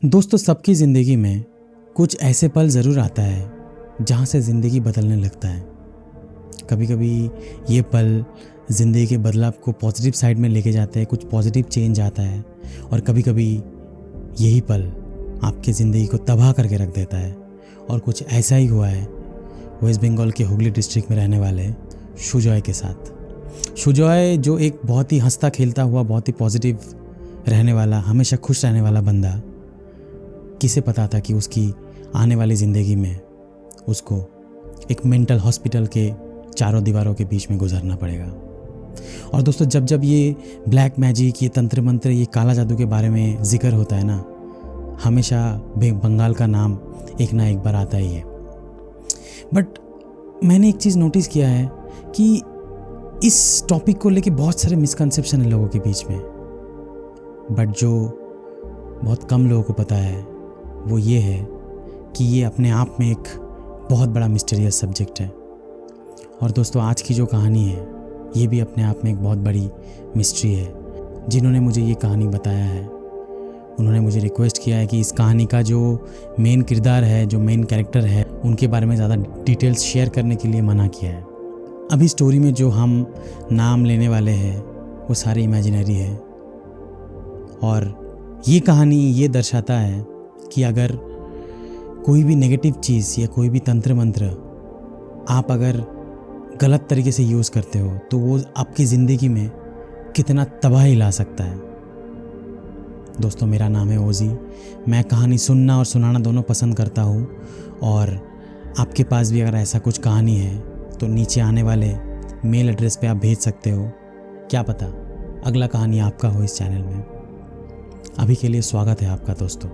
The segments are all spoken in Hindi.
दोस्तों, सबकी ज़िंदगी में कुछ ऐसे पल ज़रूर आता है जहाँ से ज़िंदगी बदलने लगता है। कभी कभी ये पल ज़िंदगी के बदलाव को पॉजिटिव साइड में लेके जाते हैं, कुछ पॉजिटिव चेंज आता है। और कभी कभी यही पल आपकी ज़िंदगी को तबाह करके रख देता है। और कुछ ऐसा ही हुआ है वेस्ट बंगाल के हुगली डिस्ट्रिक्ट में रहने वाले सुजॉय के साथ। सुजॉय जो एक बहुत ही हंसता खेलता हुआ, बहुत ही पॉजिटिव रहने वाला, हमेशा खुश रहने वाला बंदा, किसे पता था कि उसकी आने वाली ज़िंदगी में उसको एक मेंटल हॉस्पिटल के चारों दीवारों के बीच में गुजरना पड़ेगा। और दोस्तों, जब जब ये ब्लैक मैजिक, ये तंत्र मंत्र, ये काला जादू के बारे में जिक्र होता है ना, हमेशा बंगाल का नाम एक ना एक बार आता ही है। बट मैंने एक चीज़ नोटिस किया है कि इस टॉपिक को लेके बहुत सारे मिसकंसेप्शन है लोगों के बीच में। बट जो बहुत कम लोगों को पता है वो ये है कि ये अपने आप में एक बहुत बड़ा मिस्टीरियस सब्जेक्ट है। और दोस्तों, आज की जो कहानी है ये भी अपने आप में एक बहुत बड़ी मिस्ट्री है। जिन्होंने मुझे ये कहानी बताया है उन्होंने मुझे रिक्वेस्ट किया है कि इस कहानी का जो मेन किरदार है, जो मेन कैरेक्टर है, उनके बारे में ज़्यादा डिटेल्स शेयर करने के लिए मना किया है। अभी स्टोरी में जो हम नाम लेने वाले हैं वो सारे इमेजिनरी है। और ये कहानी ये दर्शाता है कि अगर कोई भी नेगेटिव चीज़ या कोई भी तंत्र मंत्र आप अगर गलत तरीके से यूज़ करते हो तो वो आपकी ज़िंदगी में कितना तबाही ला सकता है। दोस्तों, मेरा नाम है ओजी। मैं कहानी सुनना और सुनाना दोनों पसंद करता हूँ। और आपके पास भी अगर ऐसा कुछ कहानी है तो नीचे आने वाले मेल एड्रेस पे आप भेज सकते हो। क्या पता अगला कहानी आपका हो इस चैनल में। अभी के लिए स्वागत है आपका दोस्तों।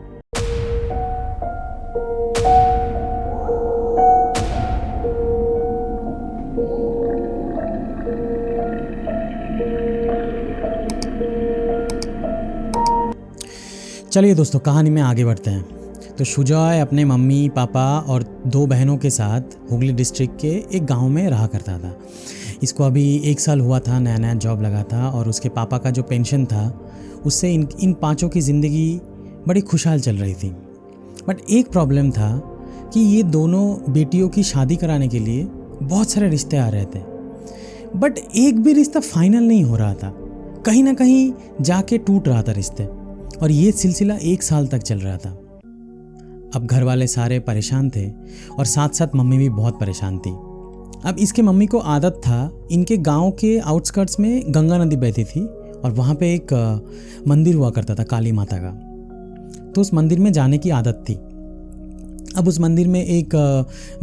चलिए दोस्तों, कहानी में आगे बढ़ते हैं। तो सुजॉय अपने मम्मी पापा और 2 बहनों के साथ हुगली डिस्ट्रिक्ट के एक गांव में रहा करता था। इसको अभी 1 साल हुआ था, नया नया जॉब लगा था। और उसके पापा का जो पेंशन था उससे इन 5 की ज़िंदगी बड़ी खुशहाल चल रही थी। बट एक प्रॉब्लम था कि ये दोनों बेटियों की शादी कराने के लिए बहुत सारे रिश्ते आ रहे थे। बट एक भी रिश्ता फाइनल नहीं हो रहा था, कहीं ना कहीं जाके टूट रहा था रिश्ते। और ये सिलसिला 1 साल तक चल रहा था। अब घर वाले सारे परेशान थे और साथ साथ मम्मी भी बहुत परेशान थी। अब इसके मम्मी को आदत था, इनके गांव के आउटस्कर्ट्स में गंगा नदी बहती थी और वहाँ पे एक मंदिर हुआ करता था काली माता का। तो उस मंदिर में जाने की आदत थी। अब उस मंदिर में एक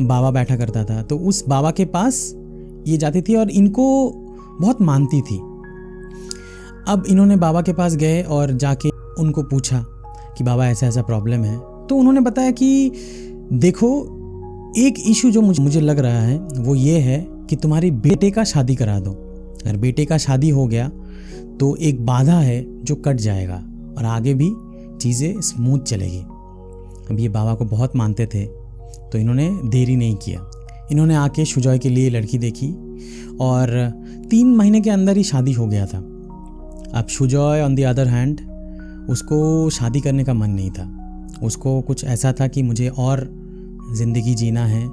बाबा बैठा करता था, तो उस बाबा के पास ये जाती थी और इनको बहुत मानती थी। अब इन्होंने बाबा के पास गए और जाके उनको पूछा कि बाबा ऐसा ऐसा प्रॉब्लम है। तो उन्होंने बताया कि देखो, एक इशू जो मुझे लग रहा है वो ये है कि तुम्हारी बेटे का शादी करा दो। अगर बेटे का शादी हो गया तो एक बाधा है जो कट जाएगा और आगे भी चीज़ें स्मूथ चलेगी। अब ये बाबा को बहुत मानते थे तो इन्होंने देरी नहीं किया। इन्होंने आके सुजॉय के लिए लड़की देखी और 3 महीने के अंदर ही शादी हो गया था। अब Sujoy on the other hand, उसको शादी करने का मन नहीं था। उसको कुछ ऐसा था कि मुझे और ज़िंदगी जीना है।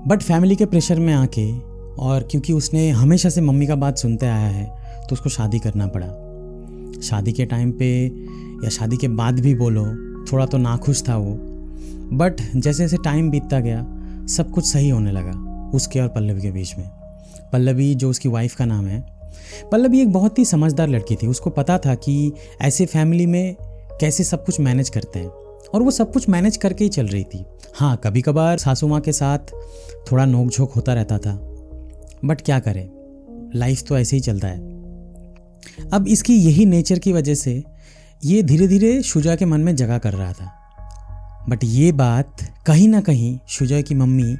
बट फैमिली के प्रेशर में आके, और क्योंकि उसने हमेशा से मम्मी का बात सुनते आया है, तो उसको शादी करना पड़ा। शादी के टाइम पे या शादी के बाद भी बोलो, थोड़ा तो नाखुश था वो। बट जैसे जैसे टाइम बीतता गया सब कुछ सही होने लगा उसके और पल्लवी के बीच में। पल्लवी, जो उसकी वाइफ का नाम है, पल्लवी एक बहुत ही समझदार लड़की थी। उसको पता था कि ऐसे फैमिली में कैसे सब कुछ मैनेज करते हैं और वो सब कुछ मैनेज करके ही चल रही थी। हाँ, कभी कभार सासू माँ के साथ थोड़ा नोक झोंक होता रहता था, बट क्या करें, लाइफ तो ऐसे ही चलता है। अब इसकी यही नेचर की वजह से ये धीरे धीरे सुजॉय के मन में जगह कर रहा था। बट ये बात कहीं ना कहीं सुजॉय की मम्मी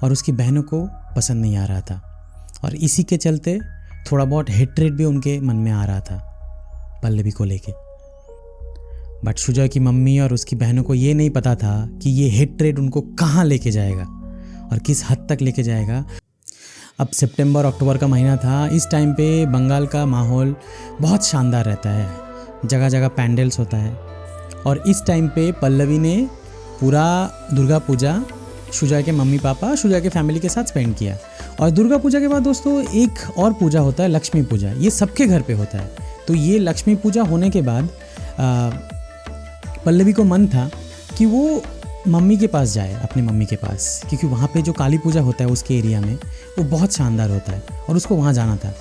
और उसकी बहनों को पसंद नहीं आ रहा था और इसी के चलते थोड़ा बहुत हेट्रेड भी उनके मन में आ रहा था पल्लवी को लेके। बट सुजॉय की मम्मी और उसकी बहनों को ये नहीं पता था कि ये हेट्रेड उनको कहाँ लेके जाएगा और किस हद तक लेके जाएगा। अब सितंबर अक्टूबर का महीना था। इस टाइम पे बंगाल का माहौल बहुत शानदार रहता है। जगह जगह पैंडल्स होता है और इस टाइम पे पल्लवी ने पूरा दुर्गा पूजा शुजा के मम्मी पापा, शुजा के फैमिली के साथ स्पेंड किया। और दुर्गा पूजा के बाद दोस्तों एक और पूजा होता है, लक्ष्मी पूजा। ये सबके घर पे होता है। तो ये लक्ष्मी पूजा होने के बाद पल्लवी को मन था कि वो मम्मी के पास जाए, अपनी मम्मी के पास, क्योंकि वहाँ पे जो काली पूजा होता है उसके एरिया में वो बहुत शानदार होता है और उसको वहाँ जाना था।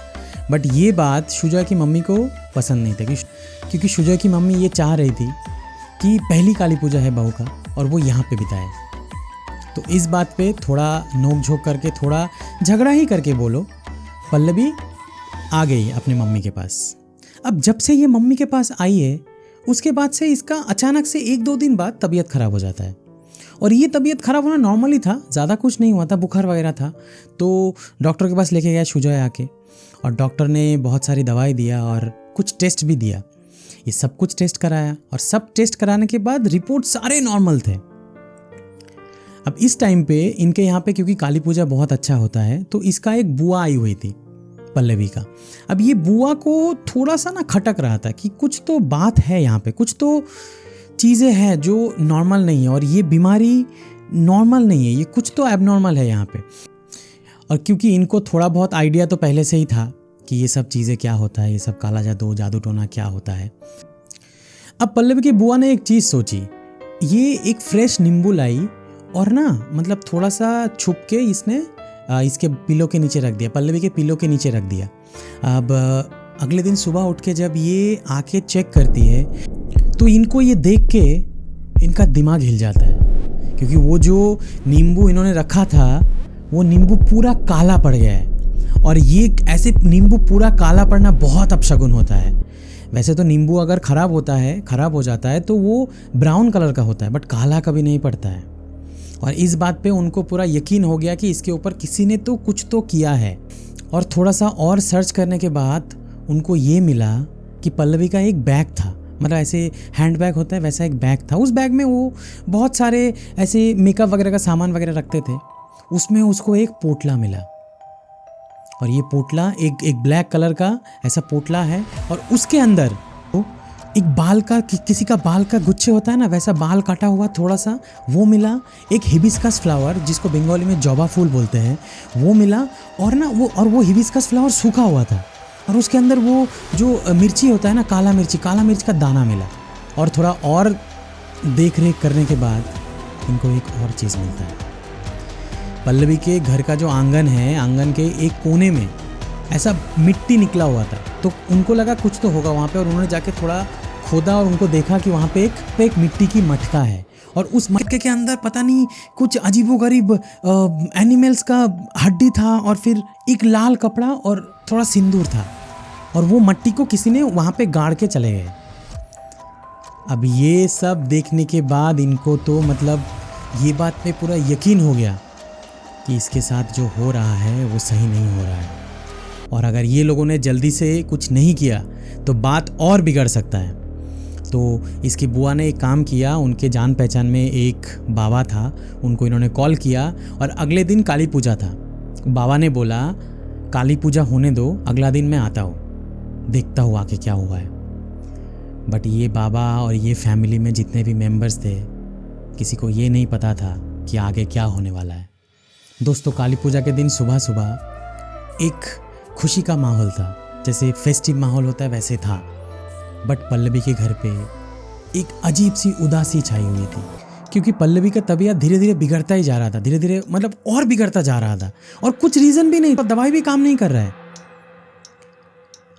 बट ये बात शुजा की मम्मी को पसंद नहीं था, क्योंकि शुजा की मम्मी ये चाह रही थी कि पहली काली पूजा है बहू का और वो यहाँ पे बिताए। तो इस बात पे थोड़ा नोक झोंक करके, थोड़ा झगड़ा ही करके बोलो, पल्लवी आ गई अपने मम्मी के पास। अब जब से ये मम्मी के पास आई है उसके बाद से इसका अचानक से 1-2 दिन बाद तबीयत ख़राब हो जाता है। और ये तबीयत ख़राब होना नॉर्मली था, ज़्यादा कुछ नहीं हुआ था, बुखार वगैरह था। तो डॉक्टर के पास लेके गया शुजा आके, और डॉक्टर ने बहुत सारी दवाई दिया और कुछ टेस्ट भी दिया। ये सब कुछ टेस्ट कराया और सब टेस्ट कराने के बाद रिपोर्ट सारे नॉर्मल थे। अब इस टाइम पे इनके यहाँ पे क्योंकि काली पूजा बहुत अच्छा होता है, तो इसका एक बुआ आई हुई थी पल्लवी का। अब ये बुआ को थोड़ा सा ना खटक रहा था कि कुछ तो बात है यहाँ पे, कुछ तो चीज़ें हैं जो नॉर्मल नहीं है और ये बीमारी नॉर्मल नहीं है, ये कुछ तो एबनॉर्मल है यहाँ पे। और क्योंकि इनको थोड़ा बहुत आइडिया तो पहले से ही था कि ये सब चीज़ें क्या होता है, ये सब काला जादू जादू टोना क्या होता है। अब पल्लवी की बुआ ने एक चीज़ सोची, ये एक फ्रेश नींबू लाई और ना मतलब थोड़ा सा छुप के इसने इसके पिलो के नीचे रख दिया, पल्लवी के पिलो के नीचे रख दिया। अब अगले दिन सुबह उठ के जब ये आके चेक करती है तो इनको ये देख के इनका दिमाग हिल जाता है, क्योंकि वो जो नींबू इन्होंने रखा था वो नींबू पूरा काला पड़ गया है। और ये ऐसे नींबू पूरा काला पड़ना बहुत अपशगुन होता है। वैसे तो नींबू अगर ख़राब होता है, ख़राब हो जाता है तो वो ब्राउन कलर का होता है, बट काला कभी नहीं पड़ता है। और इस बात पे उनको पूरा यकीन हो गया कि इसके ऊपर किसी ने तो कुछ तो किया है। और थोड़ा सा और सर्च करने के बाद उनको ये मिला कि पल्लवी का एक बैग था, मतलब ऐसे हैंड बैग होता है वैसा एक बैग था। उस बैग में वो बहुत सारे ऐसे मेकअप वगैरह का सामान वगैरह रखते थे। उसमें उसको एक पोटला मिला, और ये पोटला एक ब्लैक कलर का ऐसा पोटला है, और उसके अंदर एक बाल का किसी का बाल का गुच्छे होता है ना, वैसा बाल काटा हुआ थोड़ा सा वो मिला। एक हिबिस्कस फ्लावर जिसको बंगाली में जवा फूल बोलते हैं वो मिला, और ना वो हिबिस्कस फ्लावर सूखा हुआ था। और उसके अंदर वो जो मिर्ची होता है ना, काला मिर्च का दाना मिला। और थोड़ा और देख रेख करने के बाद इनको एक और चीज़ मिलता है। पल्लवी के घर का जो आंगन है, आंगन के एक कोने में ऐसा मिट्टी निकला हुआ था। तो उनको लगा कुछ तो होगा वहाँ पे, और उन्होंने जाके थोड़ा खोदा और उनको देखा कि वहाँ पे एक मिट्टी की मटका है, और उस मटके के अंदर पता नहीं कुछ अजीबोगरीब एनिमल्स का हड्डी था, और फिर एक लाल कपड़ा और थोड़ा सिंदूर था, और वो मट्टी को किसी ने वहाँ पे गाड़ के चले गए। अब ये सब देखने के बाद इनको तो मतलब ये बात पे पूरा यकीन हो गया कि इसके साथ जो हो रहा है वो सही नहीं हो रहा है, और अगर ये लोगों ने जल्दी से कुछ नहीं किया तो बात और बिगड़ सकता है। तो इसकी बुआ ने एक काम किया, उनके जान पहचान में एक बाबा था, उनको इन्होंने कॉल किया, और अगले दिन काली पूजा था। बाबा ने बोला काली पूजा होने दो, अगला दिन मैं आता हूँ, देखता हूँ आके क्या हुआ है। बट ये बाबा और ये फैमिली में जितने भी मेंबर्स थे, किसी को ये नहीं पता था कि आगे क्या होने वाला है। दोस्तों, काली पूजा के दिन सुबह सुबह एक खुशी का माहौल था, जैसे फेस्टिव माहौल होता है वैसे था। बट पल्लवी के घर पे एक अजीब सी उदासी छाई हुई थी, क्योंकि पल्लवी का तबीयत धीरे धीरे बिगड़ता ही जा रहा था, धीरे धीरे मतलब और बिगड़ता जा रहा था, और कुछ रीज़न भी नहीं, दवाई भी काम नहीं कर रहा है।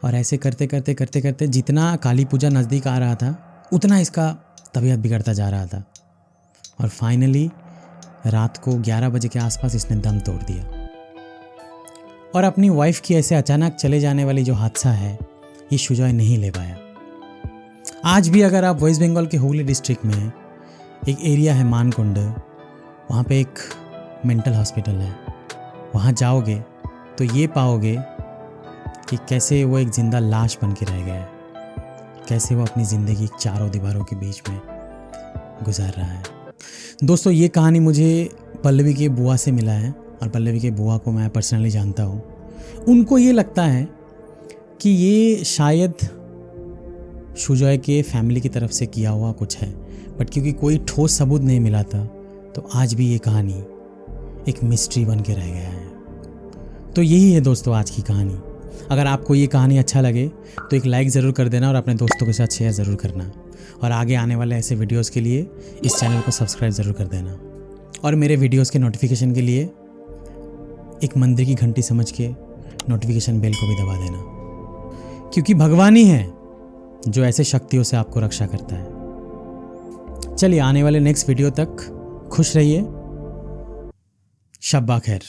और ऐसे करते करते करते करते जितना काली पूजा नज़दीक आ रहा था उतना इसका तबीयत बिगड़ता जा रहा था, और फाइनली रात को 11 बजे के आसपास इसने दम तोड़ दिया। और अपनी वाइफ की ऐसे अचानक चले जाने वाली जो हादसा है, ये शुजा नहीं ले पाया। आज भी अगर आप वेस्ट बंगाल के हुगली डिस्ट्रिक्ट में एक एरिया है मानकुंड, वहाँ पे एक मेंटल हॉस्पिटल है, वहाँ जाओगे तो ये पाओगे कि कैसे वो एक ज़िंदा लाश बन के रह गया है, कैसे वो अपनी ज़िंदगी चारों दीवारों के बीच में गुजार रहा है। दोस्तों, ये कहानी मुझे पल्लवी के बुआ से मिला है, और पल्लवी के बुआ को मैं पर्सनली जानता हूँ। उनको ये लगता है कि ये शायद सुजॉय के फैमिली की तरफ से किया हुआ कुछ है, बट क्योंकि कोई ठोस सबूत नहीं मिला था तो आज भी ये कहानी एक मिस्ट्री बन के रह गया है। तो यही है दोस्तों आज की कहानी। अगर आपको ये कहानी अच्छा लगे तो एक लाइक ज़रूर कर देना और अपने दोस्तों के साथ शेयर ज़रूर करना, और आगे आने वाले ऐसे वीडियोस के लिए इस चैनल को सब्सक्राइब ज़रूर कर देना, और मेरे वीडियोस के नोटिफिकेशन के लिए एक मंदिर की घंटी समझ के नोटिफिकेशन बेल को भी दबा देना, क्योंकि भगवान ही है जो ऐसे शक्तियों से आपको रक्षा करता है। चलिए आने वाले नेक्स्ट वीडियो तक खुश रहिए। शब्बा खैर।